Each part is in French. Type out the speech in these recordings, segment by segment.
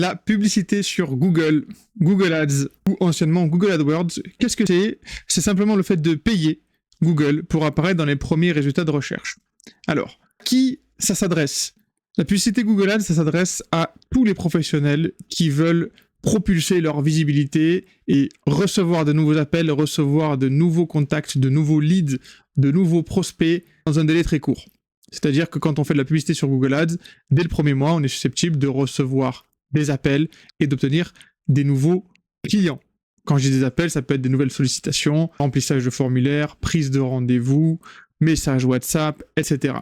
La publicité sur Google, Google Ads ou anciennement Google AdWords, qu'est-ce que c'est? C'est simplement le fait de payer Google pour apparaître dans les premiers résultats de recherche. Alors, qui ça s'adresse? La publicité Google Ads, ça s'adresse à tous les professionnels qui veulent propulser leur visibilité et recevoir de nouveaux appels, recevoir de nouveaux contacts, de nouveaux leads, de nouveaux prospects dans un délai très court. C'est-à-dire que quand on fait de la publicité sur Google Ads, dès le premier mois, on est susceptible de recevoir des appels et d'obtenir des nouveaux clients. Quand je dis des appels, ça peut être des nouvelles sollicitations, remplissage de formulaires, prise de rendez-vous, messages WhatsApp, etc.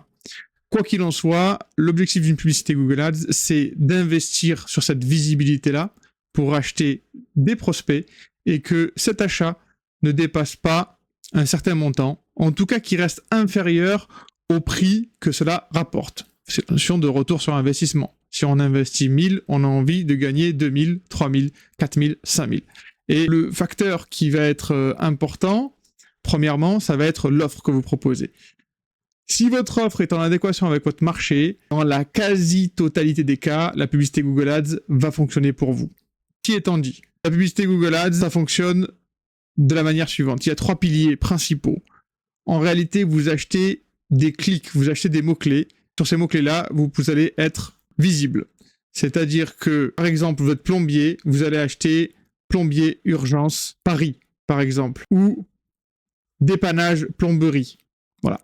Quoi qu'il en soit, l'objectif d'une publicité Google Ads, c'est d'investir sur cette visibilité-là pour acheter des prospects et que cet achat ne dépasse pas un certain montant, en tout cas qui reste inférieur au prix que cela rapporte. C'est une notion de retour sur investissement. Si on investit 1000, on a envie de gagner 2000, 3000, 4000, 5000. Et le facteur qui va être important, premièrement, ça va être l'offre que vous proposez. Si votre offre est en adéquation avec votre marché, dans la quasi-totalité des cas, la publicité Google Ads va fonctionner pour vous. Qui étant dit, la publicité Google Ads, ça fonctionne de la manière suivante. Il y a 3 piliers principaux. En réalité, vous achetez des clics, vous achetez des mots-clés. Sur ces mots-clés-là, vous allez être visible. C'est-à-dire que, par exemple, votre plombier, vous allez acheter plombier urgence Paris, par exemple, ou dépannage plomberie. Voilà.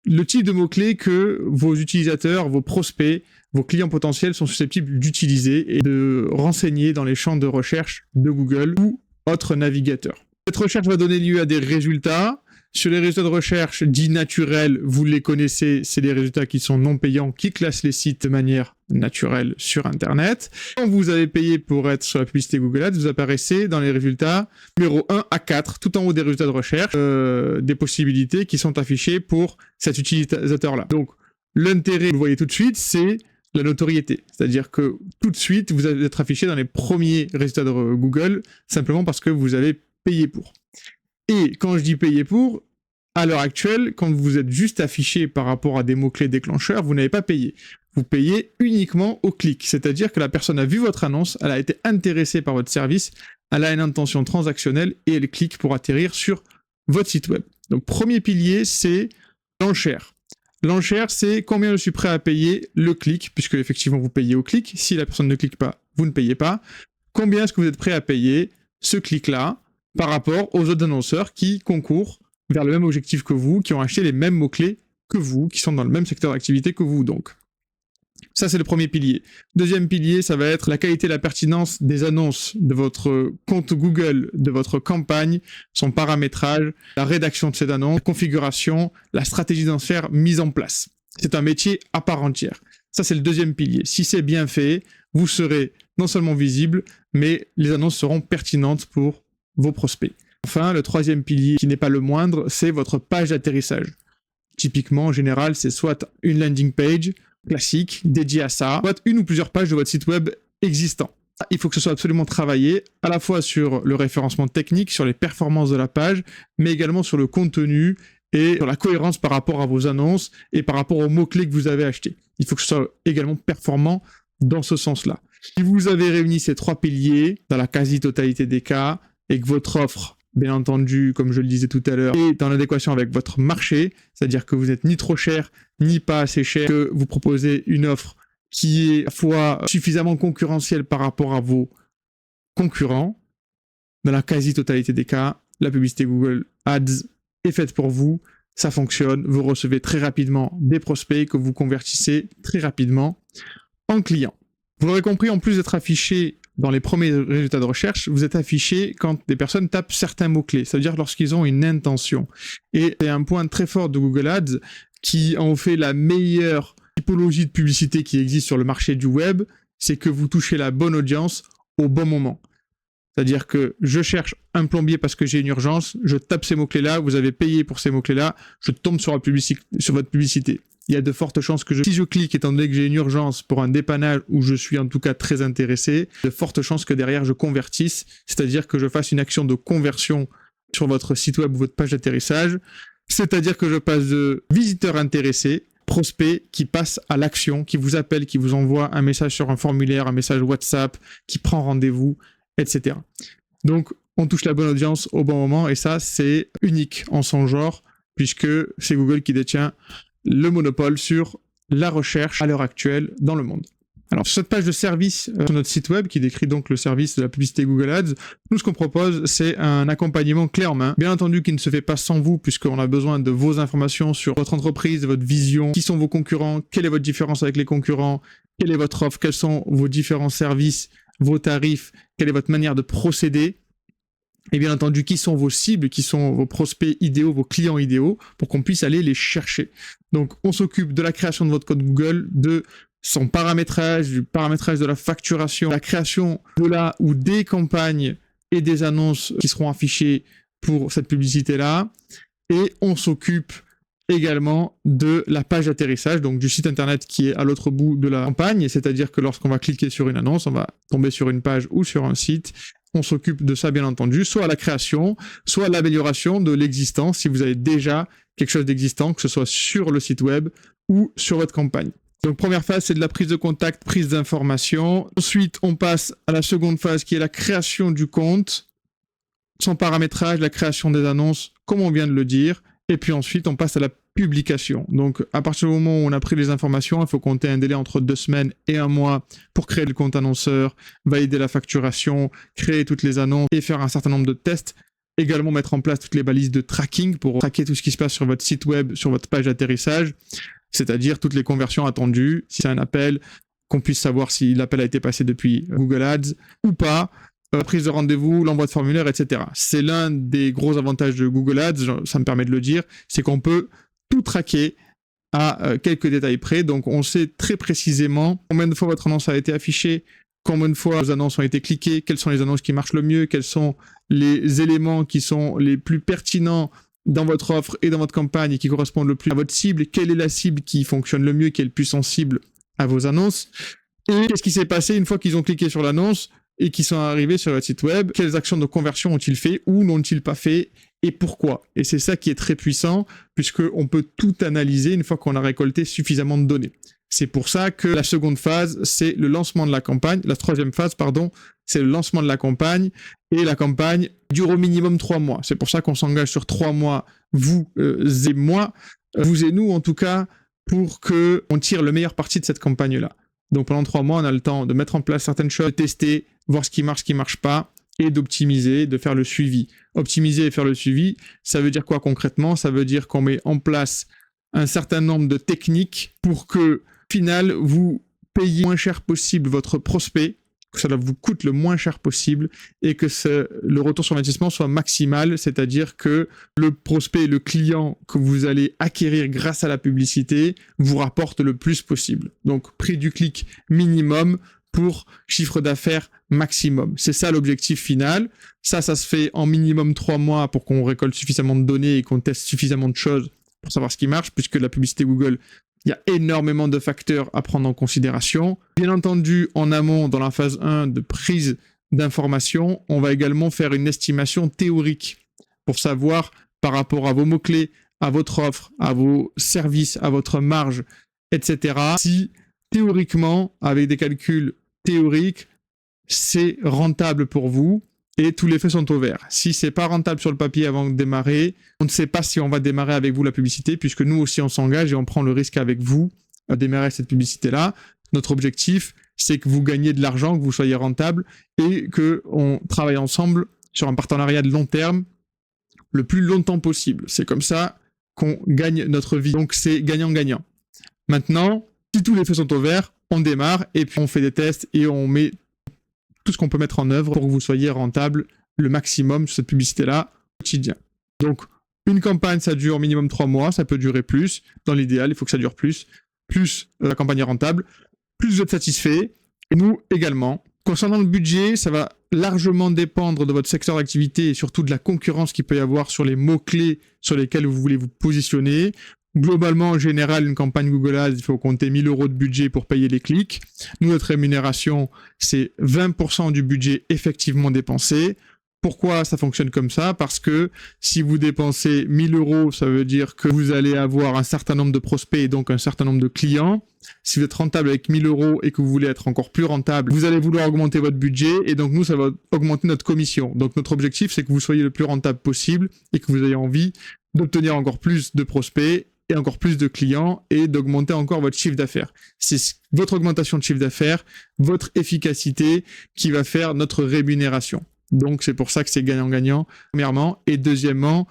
Le type de mots-clés que vos utilisateurs, vos prospects, vos clients potentiels sont susceptibles d'utiliser et de renseigner dans les champs de recherche de Google ou autres navigateurs. Cette recherche va donner lieu à des résultats. Sur les résultats de recherche dits naturels, vous les connaissez, c'est les résultats qui sont non payants, qui classent les sites de manière naturelle sur Internet. Quand vous avez payé pour être sur la publicité Google Ads, vous apparaissez dans les résultats numéro 1 à 4, tout en haut des résultats de recherche, des possibilités qui sont affichées pour cet utilisateur-là. Donc, l'intérêt, vous le voyez tout de suite, c'est la notoriété. C'est-à-dire que tout de suite, vous allez être affiché dans les premiers résultats de Google, simplement parce que vous avez payé pour. Et quand je dis payer pour, à l'heure actuelle, quand vous êtes juste affiché par rapport à des mots-clés déclencheurs, vous n'avez pas payé. Vous payez uniquement au clic. C'est-à-dire que la personne a vu votre annonce, elle a été intéressée par votre service, elle a une intention transactionnelle et elle clique pour atterrir sur votre site web. Donc, premier pilier, c'est l'enchère. L'enchère, c'est combien je suis prêt à payer le clic, puisque effectivement vous payez au clic. Si la personne ne clique pas, vous ne payez pas. Combien est-ce que vous êtes prêt à payer ce clic-là par rapport aux autres annonceurs qui concourent vers le même objectif que vous, qui ont acheté les mêmes mots-clés que vous, qui sont dans le même secteur d'activité que vous, donc. Ça, c'est le premier pilier. Deuxième pilier, ça va être la qualité et la pertinence des annonces de votre compte Google, de votre campagne, son paramétrage, la rédaction de cette annonce, la configuration, la stratégie d'enchère mise en place. C'est un métier à part entière. Ça, c'est le deuxième pilier. Si c'est bien fait, vous serez non seulement visible, mais les annonces seront pertinentes pour vos prospects. Enfin, le troisième pilier, qui n'est pas le moindre, c'est votre page d'atterrissage. Typiquement, en général, c'est soit une landing page classique dédiée à ça, soit une ou plusieurs pages de votre site web existant. Il faut que ce soit absolument travaillé, à la fois sur le référencement technique, sur les performances de la page, mais également sur le contenu et sur la cohérence par rapport à vos annonces et par rapport aux mots-clés que vous avez achetés. Il faut que ce soit également performant dans ce sens-là. Si vous avez réuni ces 3 piliers, dans la quasi-totalité des cas, et que votre offre, bien entendu, comme je le disais tout à l'heure, est en adéquation avec votre marché, c'est-à-dire que vous n'êtes ni trop cher, ni pas assez cher, que vous proposez une offre qui est à la fois suffisamment concurrentielle par rapport à vos concurrents, dans la quasi-totalité des cas, la publicité Google Ads est faite pour vous, ça fonctionne, vous recevez très rapidement des prospects que vous convertissez très rapidement en clients. Vous l'aurez compris, en plus d'être affiché dans les premiers résultats de recherche, vous êtes affiché quand des personnes tapent certains mots-clés, c'est-à-dire lorsqu'ils ont une intention. Et c'est un point très fort de Google Ads qui en fait la meilleure typologie de publicité qui existe sur le marché du web, c'est que vous touchez la bonne audience au bon moment. C'est-à-dire que je cherche un plombier parce que j'ai une urgence, je tape ces mots-clés-là, vous avez payé pour ces mots-clés-là, je tombe sur votre publicité. Il y a de fortes chances que si je clique, étant donné que j'ai une urgence pour un dépannage où je suis en tout cas très intéressé, de fortes chances que derrière je convertisse, c'est-à-dire que je fasse une action de conversion sur votre site web ou votre page d'atterrissage, c'est-à-dire que je passe de visiteur intéressé prospect qui passe à l'action, qui vous appelle, qui vous envoie un message sur un formulaire, un message WhatsApp, qui prend rendez-vous, etc. Donc, on touche la bonne audience au bon moment et ça, c'est unique en son genre puisque c'est Google qui détient le monopole sur la recherche à l'heure actuelle dans le monde. Alors, sur cette page de service sur notre site web qui décrit donc le service de la publicité Google Ads, nous, ce qu'on propose, c'est un accompagnement clé en main. Bien entendu, qui ne se fait pas sans vous, puisqu'on a besoin de vos informations sur votre entreprise, votre vision, qui sont vos concurrents, quelle est votre différence avec les concurrents, quelle est votre offre, quels sont vos différents services, vos tarifs, quelle est votre manière de procéder. Et bien entendu, qui sont vos cibles, qui sont vos prospects idéaux, vos clients idéaux, pour qu'on puisse aller les chercher. Donc, on s'occupe de la création de votre code Google, de son paramétrage, du paramétrage de la facturation, la création de la ou des campagnes et des annonces qui seront affichées pour cette publicité-là. Et on s'occupe également de la page d'atterrissage, donc du site internet qui est à l'autre bout de la campagne, c'est-à-dire que lorsqu'on va cliquer sur une annonce, on va tomber sur une page ou sur un site. On s'occupe de ça, bien entendu, soit à la création, soit à l'amélioration de l'existant, si vous avez déjà quelque chose d'existant, que ce soit sur le site web ou sur votre campagne. Donc, première phase, c'est de la prise de contact, prise d'information. Ensuite, on passe à la seconde phase qui est la création du compte, son paramétrage, la création des annonces, comme on vient de le dire. Et puis ensuite, on passe à la publication. Donc, à partir du moment où on a pris les informations, il faut compter un délai entre 2 semaines et 1 mois pour créer le compte annonceur, valider la facturation, créer toutes les annonces et faire un certain nombre de tests. Également mettre en place toutes les balises de tracking pour traquer tout ce qui se passe sur votre site web, sur votre page d'atterrissage, c'est-à-dire toutes les conversions attendues, si c'est un appel, qu'on puisse savoir si l'appel a été passé depuis Google Ads ou pas, prise de rendez-vous, l'envoi de formulaire, etc. C'est l'un des gros avantages de Google Ads, ça me permet de le dire, c'est qu'on peut tout traquer à quelques détails près, donc on sait très précisément combien de fois votre annonce a été affichée, combien de fois vos annonces ont été cliquées, quelles sont les annonces qui marchent le mieux, quels sont les éléments qui sont les plus pertinents dans votre offre et dans votre campagne et qui correspondent le plus à votre cible, quelle est la cible qui fonctionne le mieux, qui est le plus sensible à vos annonces, et qu'est-ce qui s'est passé une fois qu'ils ont cliqué sur l'annonce et qu'ils sont arrivés sur votre site web, quelles actions de conversion ont-ils fait ou n'ont-ils pas fait et pourquoi. Et c'est ça qui est très puissant puisqu'on peut tout analyser une fois qu'on a récolté suffisamment de données. C'est pour ça que la seconde phase, c'est le lancement de la campagne. La troisième phase, c'est le lancement de la campagne. Et la campagne dure au minimum 3 mois. C'est pour ça qu'on s'engage sur 3 mois, vous et moi, vous et nous en tout cas, pour qu'on tire le meilleur parti de cette campagne-là. Donc pendant 3 mois, on a le temps de mettre en place certaines choses, de tester, voir ce qui marche pas, et d'optimiser, de faire le suivi. Optimiser et faire le suivi, ça veut dire quoi concrètement ? Ça veut dire qu'on met en place un certain nombre de techniques pour que, au final, vous payiez le moins cher possible votre prospect, que ça vous coûte le moins cher possible et que le retour sur investissement soit maximal, c'est-à-dire que le prospect, le client que vous allez acquérir grâce à la publicité vous rapporte le plus possible. Donc, prix du clic minimum pour chiffre d'affaires maximum. C'est ça l'objectif final. Ça se fait en minimum 3 mois pour qu'on récolte suffisamment de données et qu'on teste suffisamment de choses pour savoir ce qui marche, puisque la publicité Google, il y a énormément de facteurs à prendre en considération. Bien entendu, en amont, dans la phase 1 de prise d'information, on va également faire une estimation théorique pour savoir par rapport à vos mots-clés, à votre offre, à vos services, à votre marge, etc. Si théoriquement, avec des calculs théoriques, c'est rentable pour vous et tous les feux sont au vert. Si c'est pas rentable sur le papier avant de démarrer, on ne sait pas si on va démarrer avec vous la publicité puisque nous aussi on s'engage et on prend le risque avec vous à démarrer cette publicité-là. Notre objectif, c'est que vous gagnez de l'argent, que vous soyez rentable et qu'on travaille ensemble sur un partenariat de long terme le plus longtemps possible. C'est comme ça qu'on gagne notre vie. Donc c'est gagnant-gagnant. Maintenant, si tous les feux sont au vert, on démarre et puis on fait des tests et on met tout ce qu'on peut mettre en œuvre pour que vous soyez rentable le maximum sur cette publicité-là au quotidien. Donc, une campagne, ça dure minimum 3 mois, ça peut durer plus. Dans l'idéal, il faut que ça dure plus. Plus la campagne est rentable, plus vous êtes satisfait. Et nous également. Concernant le budget, ça va largement dépendre de votre secteur d'activité et surtout de la concurrence qu'il peut y avoir sur les mots-clés sur lesquels vous voulez vous positionner. Globalement, en général, une campagne Google Ads, il faut compter 1 000 € de budget pour payer les clics. Nous, notre rémunération, c'est 20% du budget effectivement dépensé. Pourquoi ça fonctionne comme ça? Parce que si vous dépensez 1 000 €, ça veut dire que vous allez avoir un certain nombre de prospects et donc un certain nombre de clients. Si vous êtes rentable avec 1 000 € et que vous voulez être encore plus rentable, vous allez vouloir augmenter votre budget et donc nous, ça va augmenter notre commission. Donc notre objectif, c'est que vous soyez le plus rentable possible et que vous ayez envie d'obtenir encore plus de prospects et encore plus de clients et d'augmenter encore votre chiffre d'affaires. C'est votre augmentation de chiffre d'affaires, votre efficacité qui va faire notre rémunération. Donc c'est pour ça que c'est gagnant-gagnant, premièrement. Et deuxièmement,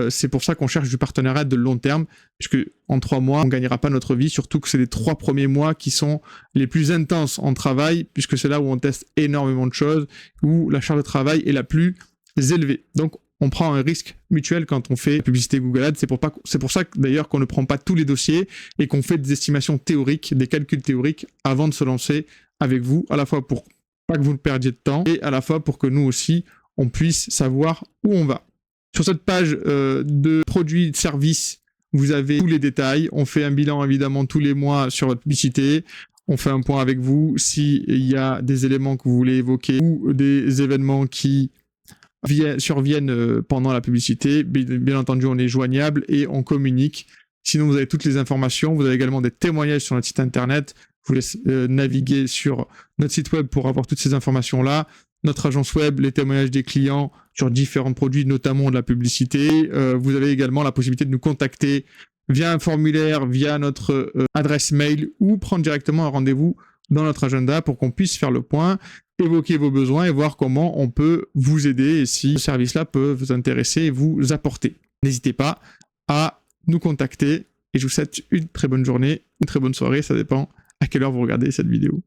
c'est pour ça qu'on cherche du partenariat de long terme, puisque en 3 mois, on ne gagnera pas notre vie, surtout que c'est les 3 premiers mois qui sont les plus intenses en travail, puisque c'est là où on teste énormément de choses, où la charge de travail est la plus élevée. Donc on prend un risque mutuel quand on fait publicité Google Ads. C'est pour ça d'ailleurs qu'on ne prend pas tous les dossiers et qu'on fait des estimations théoriques, des calculs théoriques avant de se lancer avec vous, à la fois pour pas que vous ne perdiez de temps et à la fois pour que nous aussi, on puisse savoir où on va. Sur cette page de produits, de services, vous avez tous les détails. On fait un bilan évidemment tous les mois sur votre publicité. On fait un point avec vous s'il y a des éléments que vous voulez évoquer ou des événements qui surviennent pendant la publicité. Bien entendu, on est joignable et on communique. Sinon, vous avez toutes les informations. Vous avez également des témoignages sur notre site internet. Je vous laisse naviguer sur notre site web pour avoir toutes ces informations-là. Notre agence web, les témoignages des clients sur différents produits, notamment de la publicité. Vous avez également la possibilité de nous contacter via un formulaire, via notre adresse mail ou prendre directement un rendez-vous dans notre agenda pour qu'on puisse faire le point, évoquer vos besoins et voir comment on peut vous aider et si ce service-là peut vous intéresser et vous apporter. N'hésitez pas à nous contacter et je vous souhaite une très bonne journée, une très bonne soirée, ça dépend à quelle heure vous regardez cette vidéo.